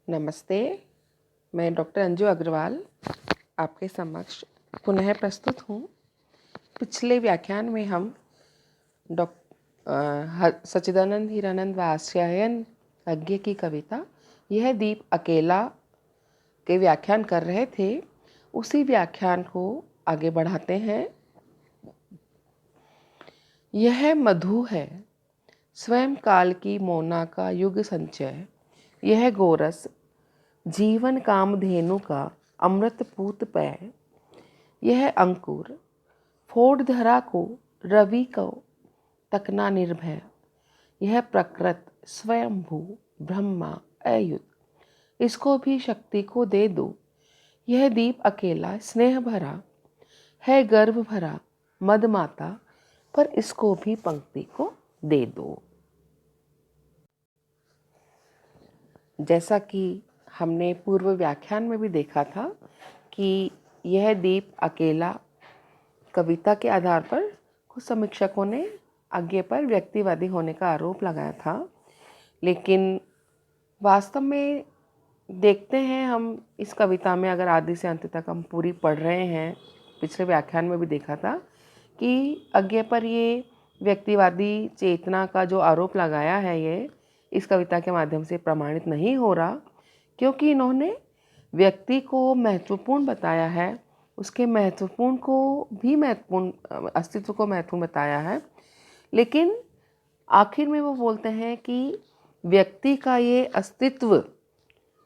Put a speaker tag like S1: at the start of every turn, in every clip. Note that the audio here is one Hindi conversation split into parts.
S1: नमस्ते, मैं डॉक्टर अंजू अग्रवाल आपके समक्ष पुनः प्रस्तुत हूँ। पिछले व्याख्यान में हम सच्चिदानंद हीरानंद वात्स्यायन अज्ञे की कविता यह दीप अकेला के व्याख्यान कर रहे थे। उसी व्याख्यान को आगे बढ़ाते हैं। यह मधु है स्वयं काल की मोना का युग संचय, यह गोरस जीवन कामधेनु का अमृत पूत पेय, यह अंकुर फोड़ धरा को रवि को तकना निर्भय, यह प्रकृत स्वयंभू ब्रह्मा अयुत, इसको भी शक्ति को दे दो। यह दीप अकेला स्नेह भरा है गर्भ भरा मद माता, पर इसको भी पंक्ति को दे दो। जैसा कि हमने पूर्व व्याख्यान में भी देखा था कि यह दीप अकेला कविता के आधार पर कुछ समीक्षकों ने आज्ञे पर व्यक्तिवादी होने का आरोप लगाया था, लेकिन वास्तव में देखते हैं हम इस कविता में, अगर आदि से अंत तक हम पूरी पढ़ रहे हैं, पिछले व्याख्यान में भी देखा था कि आज्ञे पर ये व्यक्तिवादी चेतना का जो आरोप लगाया है ये इस कविता के माध्यम से प्रमाणित नहीं हो रहा, क्योंकि इन्होंने व्यक्ति को महत्वपूर्ण बताया है, उसके महत्वपूर्ण को भी महत्वपूर्ण अस्तित्व को महत्वपूर्ण बताया है, लेकिन आखिर में वो बोलते हैं कि व्यक्ति का ये अस्तित्व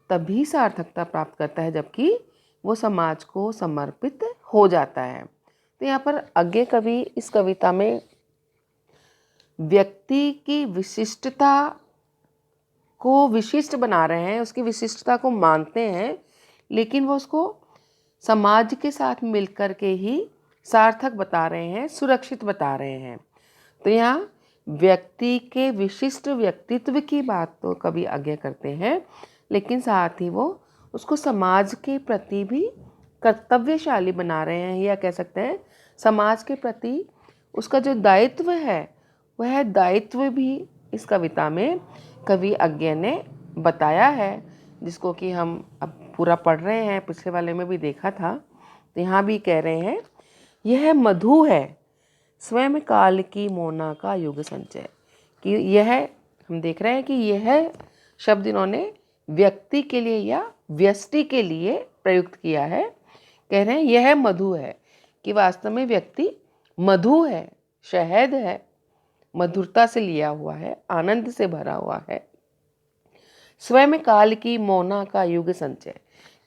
S1: तभी सार्थकता प्राप्त करता है जबकि वो समाज को समर्पित हो जाता है। तो यहाँ पर आगे कवि इस कविता में व्यक्ति की विशिष्टता को विशिष्ट बना रहे हैं, उसकी विशिष्टता को मानते हैं, लेकिन वो उसको समाज के साथ मिलकर के ही सार्थक बता रहे हैं, सुरक्षित बता रहे हैं। तो यहाँ व्यक्ति के विशिष्ट व्यक्तित्व की बात तो कवि आगे करते हैं, लेकिन साथ ही वो उसको समाज के प्रति भी कर्तव्यशाली बना रहे हैं, या कह सकते हैं समाज के प्रति उसका जो दायित्व है वह दायित्व भी इस कविता में कवि अज्ञे ने बताया है, जिसको कि हम अब पूरा पढ़ रहे हैं, पिछले वाले में भी देखा था। तो यहाँ भी कह रहे हैं यह मधु है स्वयं काल की मोना का युग संचय, कि यह हम देख रहे हैं कि यह शब्द इन्होंने व्यक्ति के लिए या व्यष्टि के लिए प्रयुक्त किया है। कह रहे हैं यह मधु है, कि वास्तव में व्यक्ति मधु है, शहद है, मधुरता से लिया हुआ है, आनंद से भरा हुआ है। स्वयं काल की मोना का युग संचय,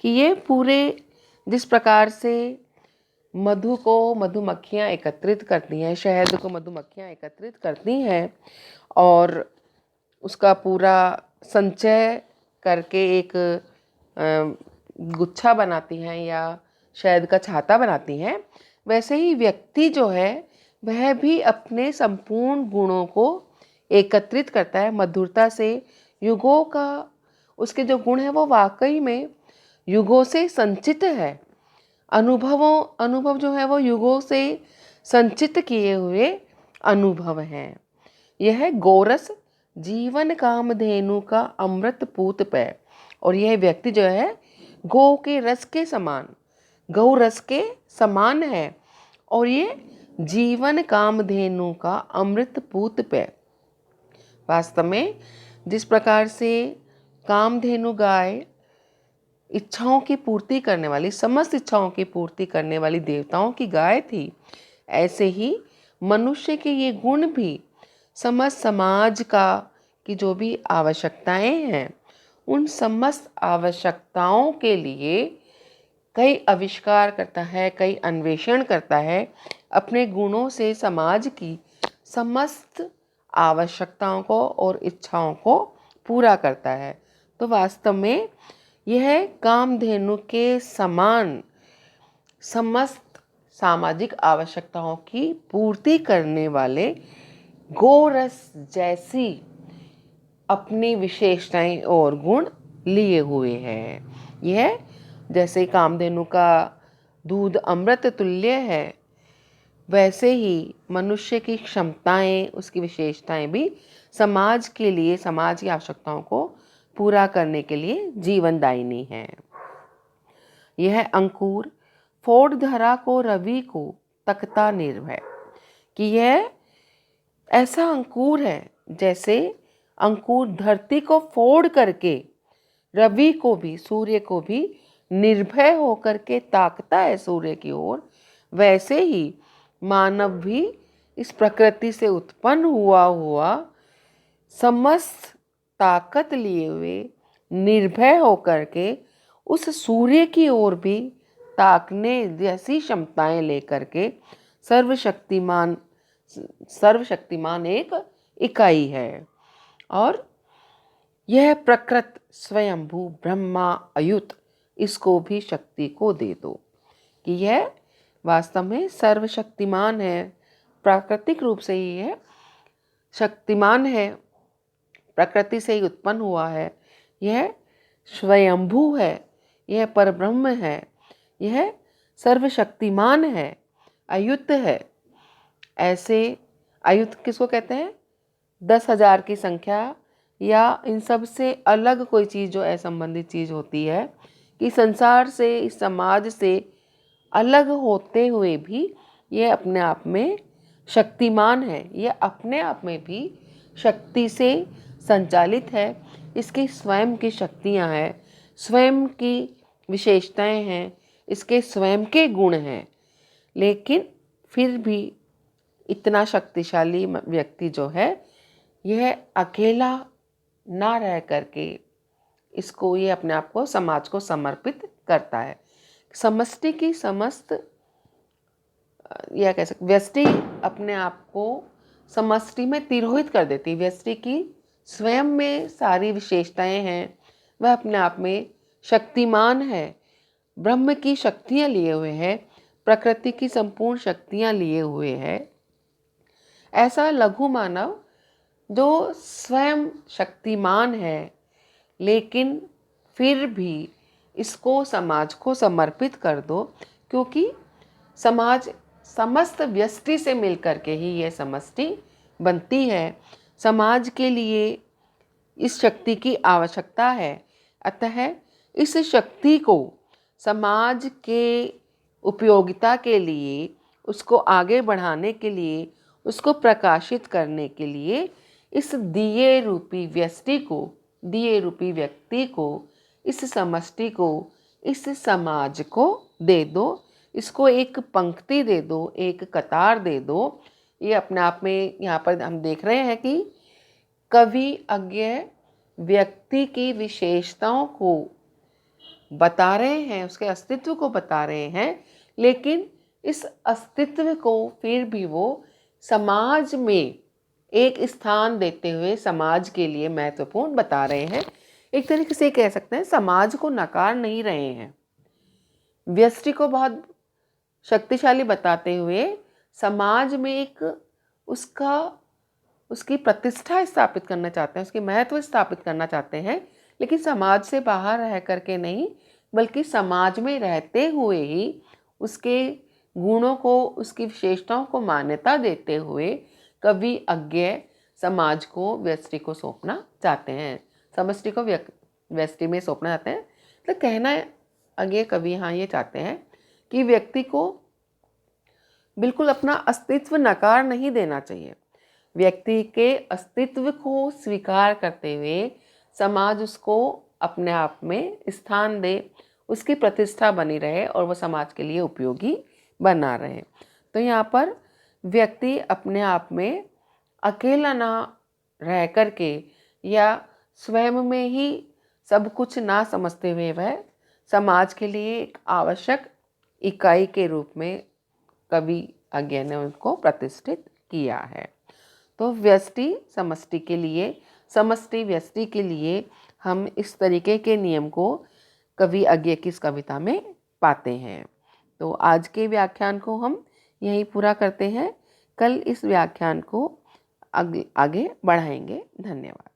S1: कि ये पूरे जिस प्रकार से मधु को मधुमक्खियाँ एकत्रित करती हैं, शहद को मधुमक्खियाँ एकत्रित करती हैं और उसका पूरा संचय करके एक गुच्छा बनाती हैं या शहद का छाता बनाती हैं, वैसे ही व्यक्ति जो है वह भी अपने संपूर्ण गुणों को एकत्रित करता है मधुरता से। युगों का उसके जो गुण है वो वाकई में युगों से संचित है, अनुभव जो है वो युगों से संचित किए हुए अनुभव हैं। यह गोरस जीवन कामधेनु का अमृत पूत पेय, और यह व्यक्ति जो है गौ के रस के समान, गौ रस के समान है, और ये जीवन कामधेनु का अमृत पूत पेय। वास्तव में जिस प्रकार से कामधेनु गाय इच्छाओं की पूर्ति करने वाली, समस्त इच्छाओं की पूर्ति करने वाली देवताओं की गाय थी, ऐसे ही मनुष्य के ये गुण भी समस्त समाज का की जो भी आवश्यकताएं हैं उन समस्त आवश्यकताओं के लिए कई आविष्कार करता है, कई अन्वेषण करता है, अपने गुणों से समाज की समस्त आवश्यकताओं को और इच्छाओं को पूरा करता है। तो वास्तव में यह कामधेनु के समान समस्त सामाजिक आवश्यकताओं की पूर्ति करने वाले गोरस जैसी अपनी विशेषताएं और गुण लिए हुए हैं। यह जैसे कामधेनु का दूध अमृत तुल्य है, वैसे ही मनुष्य की क्षमताएं, उसकी विशेषताएं भी समाज के लिए, समाज की आवश्यकताओं को पूरा करने के लिए जीवनदायिनी है। यह अंकुर फोड़ धरा को रवि को तकता निर्भय, कि यह ऐसा अंकुर है जैसे अंकुर धरती को फोड़ करके रवि को भी, सूर्य को भी निर्भय होकर के ताकता है सूर्य की ओर, वैसे ही मानव भी इस प्रकृति से उत्पन्न हुआ समस्त ताकत लिए हुए निर्भय होकर के उस सूर्य की ओर भी ताकने जैसी क्षमताएं लेकर के सर्वशक्तिमान एक इकाई है। और यह प्रकृत स्वयंभू ब्रह्मा अयुत, इसको भी शक्ति को दे दो, कि यह वास्तव में सर्वशक्तिमान है, प्राकृतिक रूप से ही है, शक्तिमान है, प्रकृति से ही उत्पन्न हुआ है, यह स्वयंभू है, यह परब्रह्म है, यह सर्वशक्तिमान है, अयुत है। ऐसे अयुत किसको कहते हैं? 10,000 की संख्या या इन सब से अलग कोई चीज़ जो असंबंधित चीज़ होती है, कि संसार से, इस समाज से अलग होते हुए भी ये अपने आप में शक्तिमान है, ये अपने आप में भी शक्ति से संचालित है, इसकी स्वयं की शक्तियाँ हैं, स्वयं की विशेषताएं हैं, इसके स्वयं के गुण हैं। लेकिन फिर भी इतना शक्तिशाली व्यक्ति जो है, यह अकेला ना रह करके इसको, ये अपने आप को, समाज को समर्पित करता है। समष्टि की समस्त, यह कह सकते, व्यष्टि अपने आप को समष्टि में तिरोहित कर देती है। व्यष्टि की स्वयं में सारी विशेषताएं हैं, वह अपने आप में शक्तिमान है, ब्रह्म की शक्तियाँ लिए हुए है, प्रकृति की संपूर्ण शक्तियाँ लिए हुए है। ऐसा लघु मानव जो स्वयं शक्तिमान है, लेकिन फिर भी इसको समाज को समर्पित कर दो, क्योंकि समाज समस्त व्यष्टि से मिलकर के ही यह समष्टि बनती है। समाज के लिए इस शक्ति की आवश्यकता है। अतः इस शक्ति को समाज के उपयोगिता के लिए, उसको आगे बढ़ाने के लिए, उसको प्रकाशित करने के लिए इस दिए रूपी व्यष्टि को, दिए रूपी व्यक्ति को, इस समष्टि को, इस समाज को दे दो, इसको एक पंक्ति दे दो, एक कतार दे दो। ये अपने आप में यहाँ पर हम देख रहे हैं कि कवि अज्ञेय व्यक्ति की विशेषताओं को बता रहे हैं, उसके अस्तित्व को बता रहे हैं, लेकिन इस अस्तित्व को फिर भी वो समाज में एक स्थान देते हुए समाज के लिए महत्वपूर्ण बता रहे हैं। एक तरीके से कह सकते हैं, समाज को नकार नहीं रहे हैं, व्यष्टि को बहुत शक्तिशाली बताते हुए समाज में एक उसकी प्रतिष्ठा स्थापित करना चाहते हैं, उसकी महत्व स्थापित करना चाहते हैं, लेकिन समाज से बाहर रह करके नहीं, बल्कि समाज में रहते हुए ही उसके गुणों को, उसकी विशेषताओं को मान्यता देते हुए कवि अज्ञेय समाज को व्यष्टि को सौंपना चाहते हैं, समष्टि को व्यष्टि में सौंपना चाहते हैं। तो कहना अज्ञेय कवि यहाँ ये चाहते हैं कि व्यक्ति को बिल्कुल अपना अस्तित्व नकार नहीं देना चाहिए, व्यक्ति के अस्तित्व को स्वीकार करते हुए समाज उसको अपने आप में स्थान दे, उसकी प्रतिष्ठा बनी रहे और वह समाज के लिए उपयोगी बना रहे। तो यहाँ पर व्यक्ति अपने आप में अकेला ना रह करके या स्वयं में ही सब कुछ ना समझते हुए वह समाज के लिए एक आवश्यक इकाई के रूप में कवि अज्ञेय ने उनको प्रतिष्ठित किया है। तो व्यष्टि समष्टि के लिए, समष्टि व्यष्टि के लिए हम इस तरीके के नियम को कवि अज्ञेय की इस कविता में पाते हैं। तो आज के व्याख्यान को हम यहीं पूरा करते हैं। कल इस व्याख्यान को आगे बढ़ाएंगे। धन्यवाद।